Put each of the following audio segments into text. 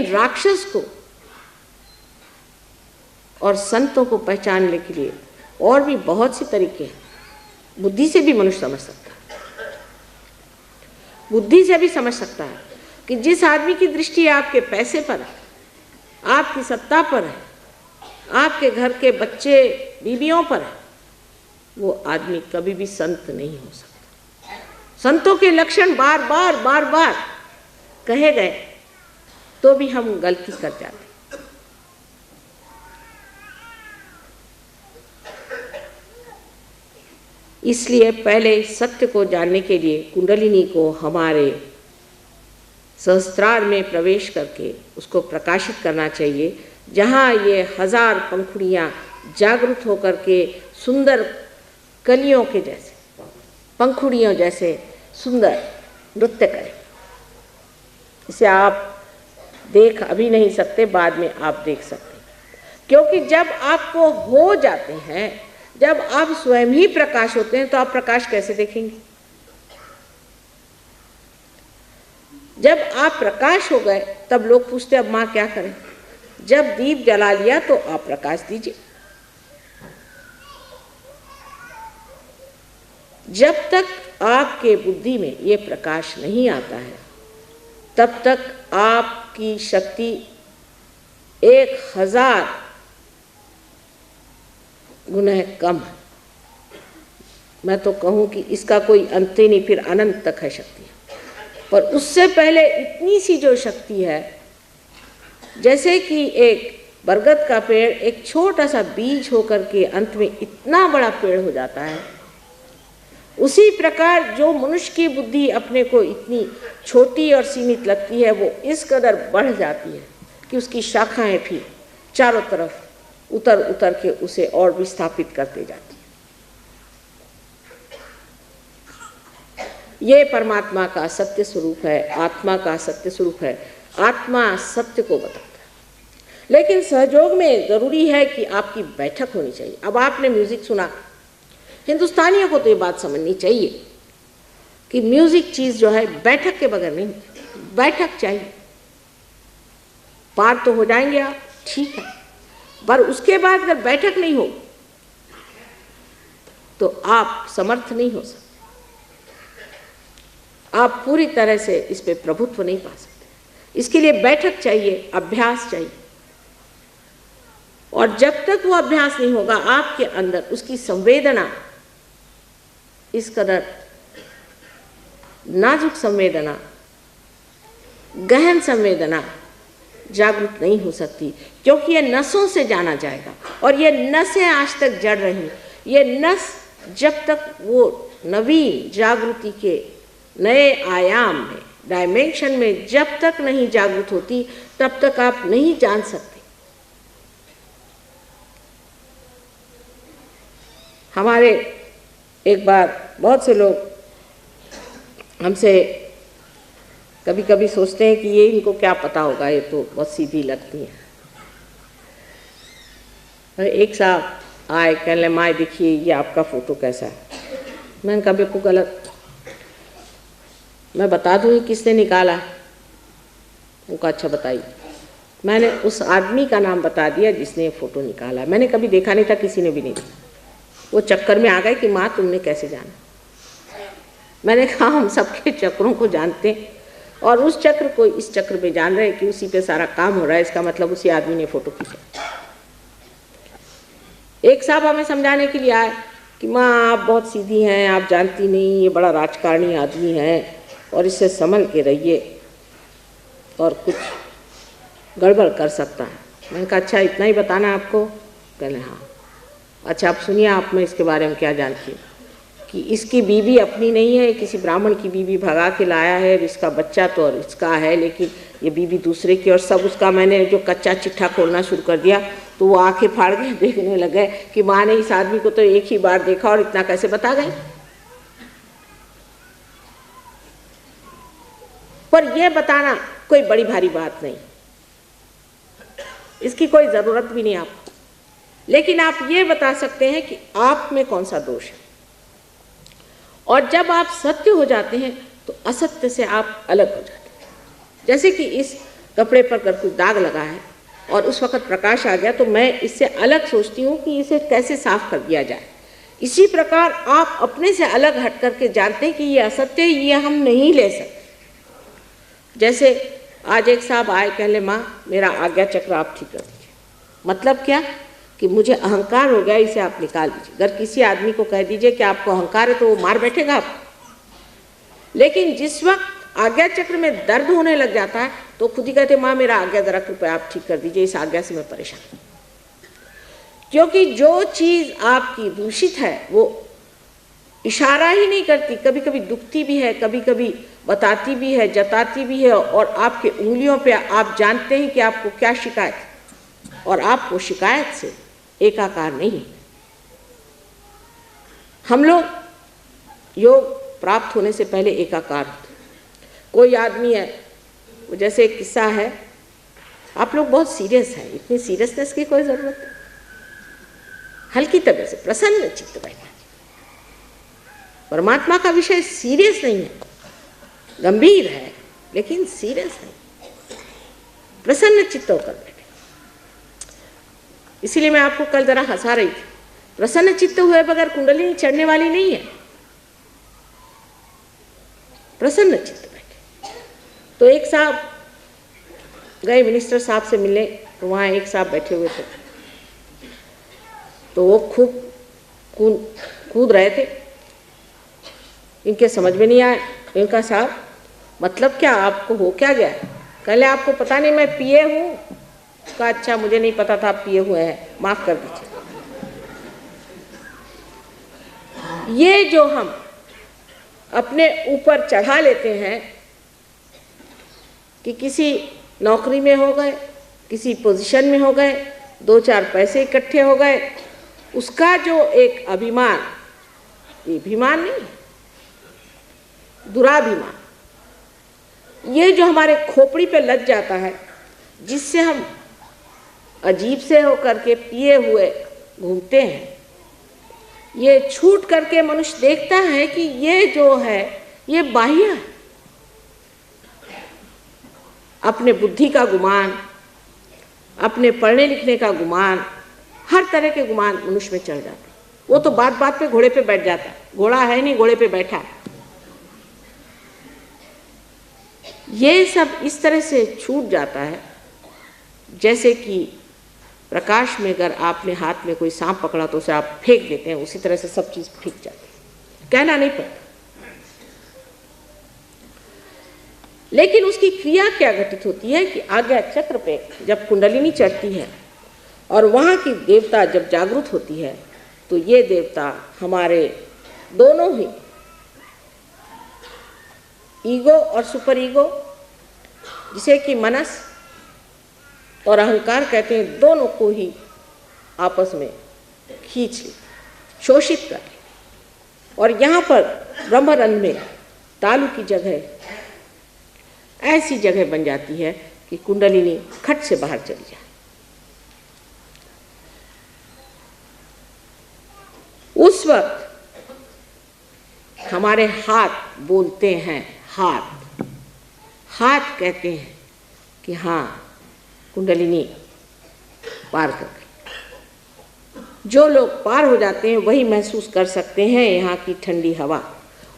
राक्षस को और संतों को पहचानने के लिए और भी बहुत से तरीके हैं। बुद्धि से भी मनुष्य समझ सकता है, बुद्धि से भी समझ सकता है कि जिस आदमी की दृष्टि आपके पैसे पर है, आपकी सत्ता पर है, आपके घर के बच्चे बीवियों पर है, वो आदमी कभी भी संत नहीं हो सकता। संतों के लक्षण बार बार कहे गए तो भी हम गलती कर जाते। इसलिए पहले सत्य को जानने के लिए कुंडलिनी को हमारे सहस्त्रार में प्रवेश करके उसको प्रकाशित करना चाहिए, जहाँ ये 1000 पंखुड़ियाँ जागृत होकर के सुंदर कलियों के जैसे, पंखुड़ियों जैसे सुंदर नृत्य करें। इसे आप देख अभी नहीं सकते, बाद में आप देख सकते, क्योंकि जब आपको हो जाते हैं, जब आप स्वयं ही प्रकाश होते हैं, तो आप प्रकाश कैसे देखेंगे? जब आप प्रकाश हो गए तब लोग पूछते अब माँ क्या करें? जब दीप जला लिया तो आप प्रकाश दीजिए। जब तक आपके बुद्धि में ये प्रकाश नहीं आता है, तब तक आपकी शक्ति 1000 गुना कम है। मैं तो कहूँ कि इसका कोई अंत ही नहीं, फिर अनंत तक है शक्ति। पर उससे पहले इतनी सी जो शक्ति है, जैसे कि एक बरगद का पेड़ एक छोटा सा बीज होकर के अंत में इतना बड़ा पेड़ हो जाता है, उसी प्रकार जो मनुष्य की बुद्धि अपने को इतनी छोटी और सीमित लगती है, वो इस कदर बढ़ जाती है कि उसकी शाखाएं भी चारों तरफ उतर उतर के उसे और भी स्थापित करते जाती है। ये परमात्मा का सत्य स्वरूप है, आत्मा का सत्य स्वरूप है। आत्मा सत्य को बताता है, लेकिन सहयोग में ज़रूरी है कि आपकी बैठक होनी चाहिए। अब आपने म्यूज़िक सुना, हिंदुस्तानियों को तो ये बात समझनी चाहिए कि म्यूज़िक चीज़ जो है बैठक के बगैर नहीं, बैठक चाहिए। पार तो हो जाएंगे आप, ठीक है, पर उसके बाद अगर बैठक नहीं हो तो आप समर्थ नहीं हो सकते, आप पूरी तरह से इस पे प्रभुत्व नहीं पा सकते। इसके लिए बैठक चाहिए, अभ्यास चाहिए। और जब तक वो अभ्यास नहीं होगा, आपके अंदर उसकी संवेदना, इस कदर नाजुक संवेदना, गहन संवेदना जागृत नहीं हो सकती, क्योंकि ये नसों से जाना जाएगा। और ये नसें आज तक जड़ रही, ये नस जब तक वो नवीन जागृति के नए आयाम में, डायमेंशन में जब तक नहीं जागृत होती, तब तक आप नहीं जान सकते। हमारे एक बार बहुत से लोग हमसे कभी कभी सोचते हैं कि ये इनको क्या पता होगा, ये तो बहुत सीधी लगती हैं। एक साहब आए, कहने माए देखिए ये आपका फ़ोटो कैसा है। मैंने कहा बिल्कुल गलत, मैं बता दूँ किसने निकाला है? उनका अच्छा बताइए। मैंने उस आदमी का नाम बता दिया जिसने ये फ़ोटो निकाला। मैंने कभी देखा नहीं था, किसी ने भी नहीं देखा। वो चक्कर में आ गए कि माँ तुमने कैसे जाना। मैंने कहा हम सबके चक्रों को जानते हैं, और उस चक्र को इस चक्र में जान रहे हैं कि उसी पे सारा काम हो रहा है, इसका मतलब उसी आदमी ने फ़ोटो खींचा। एक साहब हमें समझाने के लिए आए कि माँ आप बहुत सीधी हैं, आप जानती नहीं, ये बड़ा राजकारणी आदमी है और इससे संभल के रहिए और कुछ गड़बड़ कर सकता है। मैंने कहा अच्छा इतना ही बताना आपको? कहले हाँ। अच्छा आप सुनिए, आप में इसके बारे में क्या जानती हैं कि इसकी बीवी अपनी नहीं है, किसी ब्राह्मण की बीवी भगा के लाया है, इसका बच्चा तो और इसका है, लेकिन ये बीवी दूसरे की। और सब उसका मैंने जो कच्चा चिट्ठा खोलना शुरू कर दिया तो वो आंखें फाड़ के देखने लगे कि माँ ने इस आदमी को तो एक ही बार देखा और इतना कैसे बता गए। पर यह बताना कोई बड़ी भारी बात नहीं, इसकी कोई ज़रूरत भी नहीं आपको, लेकिन आप ये बता सकते हैं कि आप में कौन सा दोष है। और जब आप सत्य हो जाते हैं तो असत्य से आप अलग हो जाते हैं। जैसे कि इस कपड़े पर अगर कुछ दाग लगा है और उस वक़्त प्रकाश आ गया तो मैं इससे अलग सोचती हूँ कि इसे कैसे साफ कर दिया जाए। इसी प्रकार आप अपने से अलग हट करके जानते हैं कि ये असत्य है, ये हम नहीं ले सकते। जैसे आज एक साहब आए, कह ले माँ मेरा आज्ञा चक्र आप ठीक कर दीजिए। मतलब क्या कि मुझे अहंकार हो गया, इसे आप निकाल दीजिए। अगर किसी आदमी को कह दीजिए कि आपको अहंकार है तो वो मार बैठेगा आप। लेकिन जिस वक्त आज्ञा चक्र में दर्द होने लग जाता है तो खुद ही कहते माँ मेरा आज्ञा जरा कृपया आप ठीक कर दीजिए, इस आज्ञा से मैं परेशान हूँ। क्योंकि जो चीज़ आपकी दूषित है वो इशारा ही नहीं करती, कभी कभी दुखती भी है, कभी कभी बताती भी है, जताती भी है, और आपके उंगलियों पे आप जानते हैं कि आपको क्या शिकायत है, और आप वो शिकायत से एकाकार नहीं। हम लोग योग प्राप्त होने से पहले एकाकार होते। कोई आदमी है, जैसे एक किस्सा है, आप लोग बहुत सीरियस हैं, इतनी सीरियसनेस की कोई ज़रूरत नहीं, हल्की तबीयत से प्रसन्न चित्त बैठना। परमात्मा का विषय सीरियस नहीं है, गंभीर है लेकिन सीरियस नहीं, प्रसन्न चित्त होकर बैठे। इसीलिए मैं आपको कल जरा हंसा रही थी, प्रसन्न चित्त हुए बगैर कुंडलिनी चढ़ने वाली नहीं है। प्रसन्न चित्त बैठे। तो एक साहब गए मिनिस्टर साहब से मिलने, तो वहाँ एक साहब बैठे हुए थे, तो वो खूब कूद रहे थे। इनके समझ में नहीं आया। इनका साहब मतलब क्या, आपको हो क्या गया? कहले आपको पता नहीं मैं पिए हूँ। कहा अच्छा मुझे नहीं पता था आप पिए हुए हैं, माफ़ कर दीजिए। ये जो हम अपने ऊपर चढ़ा लेते हैं कि किसी नौकरी में हो गए, किसी पोजीशन में हो गए, दो चार पैसे इकट्ठे हो गए, उसका जो एक अभिमान, ये अभिमान नहीं, दुराभिमान, ये जो हमारे खोपड़ी पे लग जाता है, जिससे हम अजीब से होकर के पिए हुए घूमते हैं, ये छूट करके मनुष्य देखता है कि ये जो है ये बाह्य है। अपने बुद्धि का गुमान, अपने पढ़ने लिखने का गुमान, हर तरह के गुमान मनुष्य में चढ़ जाते। वो तो बात बात पे घोड़े पे बैठ जाता है, घोड़ा है नहीं घोड़े पे बैठा है। ये सब इस तरह से छूट जाता है जैसे कि प्रकाश में अगर आपने हाथ में कोई सांप पकड़ा तो उसे आप फेंक देते हैं, उसी तरह से सब चीज फेंक जाती है, कहना नहीं पड़ता। लेकिन उसकी क्रिया क्या घटित होती है कि आज्ञा चक्र पे जब कुंडलिनी चढ़ती है और वहाँ की देवता जब जागृत होती है तो ये देवता हमारे दोनों ही ईगो और सुपर ईगो, जिसे कि मनस और अहंकार कहते हैं, दोनों को ही आपस में खींच ले, शोषित कर ले। और यहाँ पर ब्रह्मरंध्र में तालु की जगह ऐसी जगह बन जाती है कि कुंडलिनी खट से बाहर चली जाए। उस वक्त हमारे हाथ बोलते हैं, हाथ कहते हैं कि हाँ कुंडलिनी पार कर गई। जो लोग पार हो जाते हैं वही महसूस कर सकते हैं यहाँ की ठंडी हवा,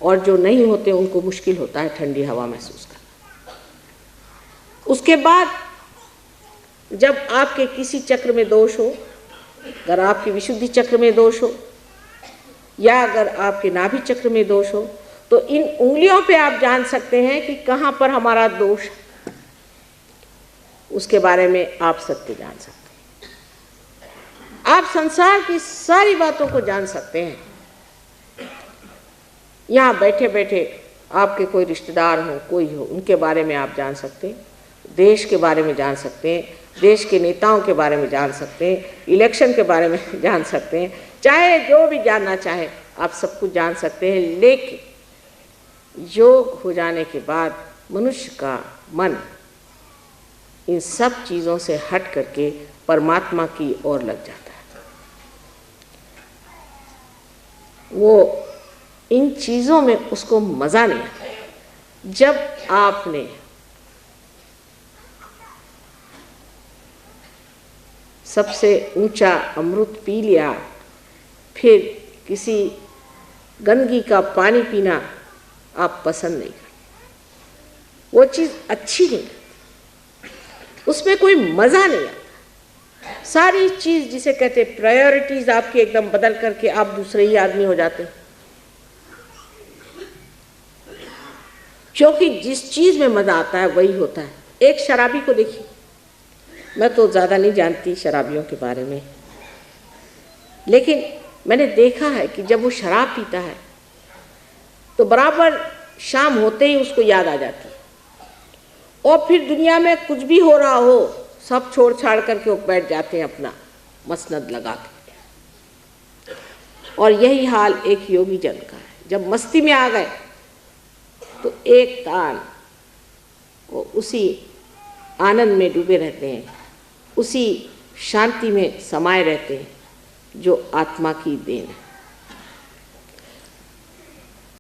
और जो नहीं होते उनको मुश्किल होता है ठंडी हवा महसूस करना। उसके बाद जब आपके किसी चक्र में दोष हो, अगर आपकी विशुद्धि चक्र में दोष हो या अगर आपके नाभि चक्र में दोष हो, तो इन उंगलियों पे आप जान सकते हैं कि कहाँ पर हमारा दोष है। उसके बारे में आप सत्य जान सकते हैं। आप संसार की सारी बातों को जान सकते हैं। यहाँ बैठे बैठे आपके कोई रिश्तेदार हो, कोई हो, उनके बारे में आप जान सकते हैं, देश के बारे में जान सकते हैं, देश के नेताओं के बारे में जान सकते हैं, इलेक्शन के बारे में जान सकते हैं, चाहे जो भी जानना चाहे आप सब कुछ जान सकते हैं। लेकिन योग हो जाने के बाद मनुष्य का मन इन सब चीज़ों से हट करके परमात्मा की ओर लग जाता है। वो इन चीज़ों में उसको मज़ा नहीं आता। जब आपने सबसे ऊंचा अमृत पी लिया, फिर किसी गंदगी का पानी पीना आप पसंद नहीं करते। वो चीज़ अच्छी नहीं लगती, उसमें कोई मज़ा नहीं आता। सारी चीज़ जिसे कहते प्रायोरिटीज़ आपकी एकदम बदल करके आप दूसरे ही आदमी हो जाते हैं। क्योंकि जिस चीज़ में मज़ा आता है वही होता है। एक शराबी को देखिए, मैं तो ज़्यादा नहीं जानती शराबियों के बारे में, लेकिन मैंने देखा है कि जब वो शराब पीता है तो बराबर शाम होते ही उसको याद आ जाती है, और फिर दुनिया में कुछ भी हो रहा हो सब छोड़ छाड़ करके वो बैठ जाते हैं अपना मसनद लगा के। और यही हाल एक योगी जन का है। जब मस्ती में आ गए तो एक तान वो उसी आनंद में डूबे रहते हैं, उसी शांति में समाये रहते हैं जो आत्मा की देन है।